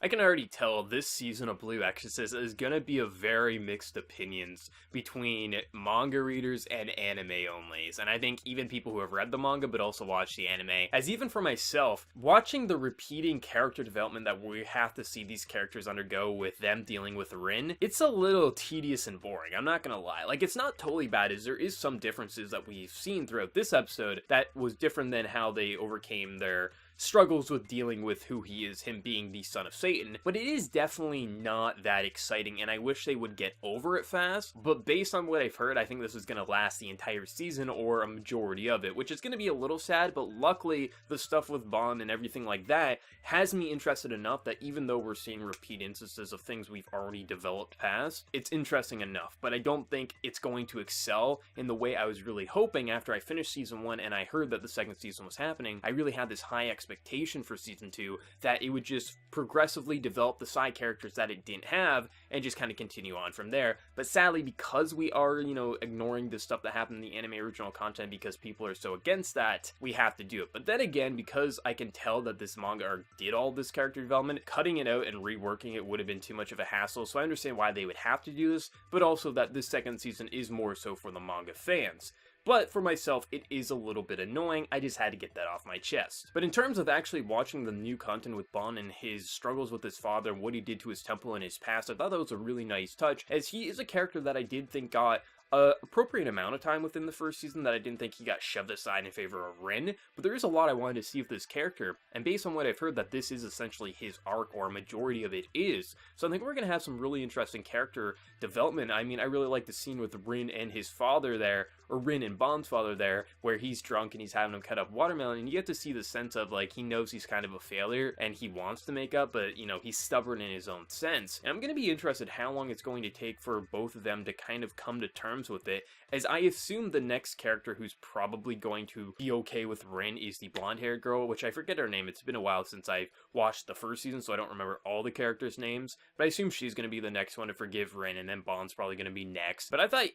I can already tell this season of Blue Exorcist is gonna be a very mixed opinions between manga readers and anime onlys, and I think even people who have read the manga but also watched the anime, as even for myself, watching the repeating character development that we have to see these characters undergo with them dealing with Rin, it's a little tedious and boring, I'm not gonna lie. Like, it's not totally bad, as there is some differences that we've seen throughout this episode that was different than how they overcame their struggles with dealing with who he is, him being the son of Satan, but it is definitely not that exciting, and I wish they would get over it fast. But based on what I've heard, I think this is going to last the entire season, or a majority of it, which is going to be a little sad, but luckily the stuff with Bond and everything like that has me interested enough that even though we're seeing repeat instances of things we've already developed past, it's interesting enough. But I don't think it's going to excel in the way I was really hoping after I finished season 1 and I heard that the second season was happening. I really had this high expectation for season 2 that it would just progressively develop the side characters that it didn't have and just kind of continue on from there. But sadly, because we are, ignoring the stuff that happened in the anime original content because people are so against that, we have to do it. But then again, because I can tell that this manga arc did all this character development, cutting it out and reworking it would have been too much of a hassle, so I understand why they would have to do this, but also that this second season is more so for the manga fans. But for myself, it is a little bit annoying. I just had to get that off my chest. But in terms of actually watching the new content with Bond and his struggles with his father and what he did to his temple in his past, I thought that was a really nice touch, as he is a character that I did think got appropriate amount of time within the first season, that I didn't think he got shoved aside in favor of Rin, but there is a lot I wanted to see with this character, and based on what I've heard, that this is essentially his arc, or a majority of it is, so I think we're going to have some really interesting character development. I mean, I really like the scene with Rin and his father there, or Rin and Bond's father there, where he's drunk and he's having him cut up watermelon, and you get to see the sense of, like, he knows he's kind of a failure, and he wants to make up, but, he's stubborn in his own sense, and I'm going to be interested how long it's going to take for both of them to kind of come to terms with it, as I assume the next character who's probably going to be okay with Rin is the blonde-haired girl, which I forget her name. It's been a while since I've watched the first season, so I don't remember all the characters' names, but I assume she's going to be the next one to forgive Rin, and then Bond's probably going to be next. But I thought,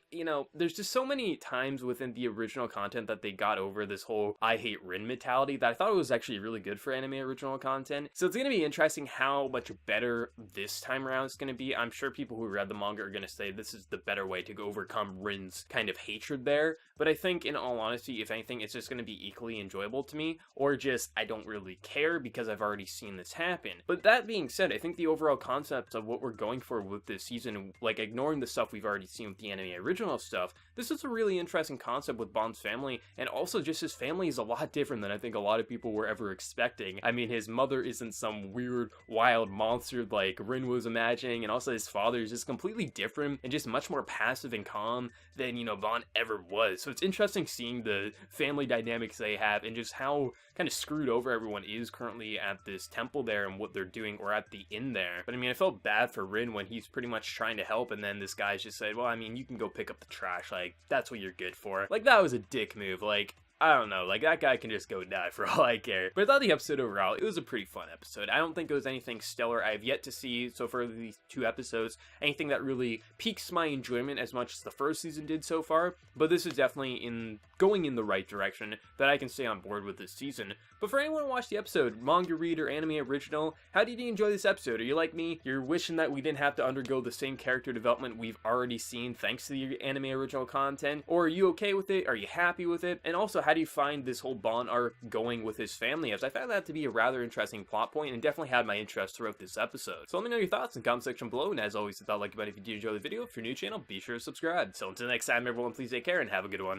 there's just so many times within the original content that they got over this whole I hate Rin mentality that I thought it was actually really good for anime original content. So it's going to be interesting how much better this time around is going to be. I'm sure people who read the manga are going to say this is the better way to overcome Rin's kind of hatred there, but I think in all honesty, if anything, it's just going to be equally enjoyable to me, or just I don't really care because I've already seen this happen. But that being said, I think the overall concept of what we're going for with this season, like ignoring the stuff we've already seen with the anime original stuff, this is a really interesting concept with Bond's family, and also just his family is a lot different than I think a lot of people were ever expecting. I mean, his mother isn't some weird, wild monster like Rin was imagining, and also his father is just completely different and just much more passive and calm than, Bond ever was. So it's interesting seeing the family dynamics they have and just how kind of screwed over everyone is currently at this temple there and what they're doing, or at the inn there. But I mean, I felt bad for Rin when he's pretty much trying to help, and then this guy's just said, well, I mean, you can go pick up the trash, like, that's what you're good for. Like, that was a dick move. Like, I don't know, like, that guy can just go die for all I care. But I thought the episode overall, it was a pretty fun episode. I don't think it was anything stellar. I have yet to see, so far these 2 episodes, anything that really piques my enjoyment as much as the first season did so far. But this is definitely going in the right direction, that I can stay on board with this season. But for anyone who watched the episode, manga reader, anime original, how did you enjoy this episode? Are you like me? You're wishing that we didn't have to undergo the same character development we've already seen thanks to the anime original content? Or are you okay with it? Are you happy with it? And also, how do you find this whole Bond arc going with his family? As I found that to be a rather interesting plot point, and definitely had my interest throughout this episode. So let me know your thoughts in the comment section below, and as always, hit that like button if you did enjoy the video. If you're new to the channel, be sure to subscribe. So until next time, everyone, please take care and have a good one.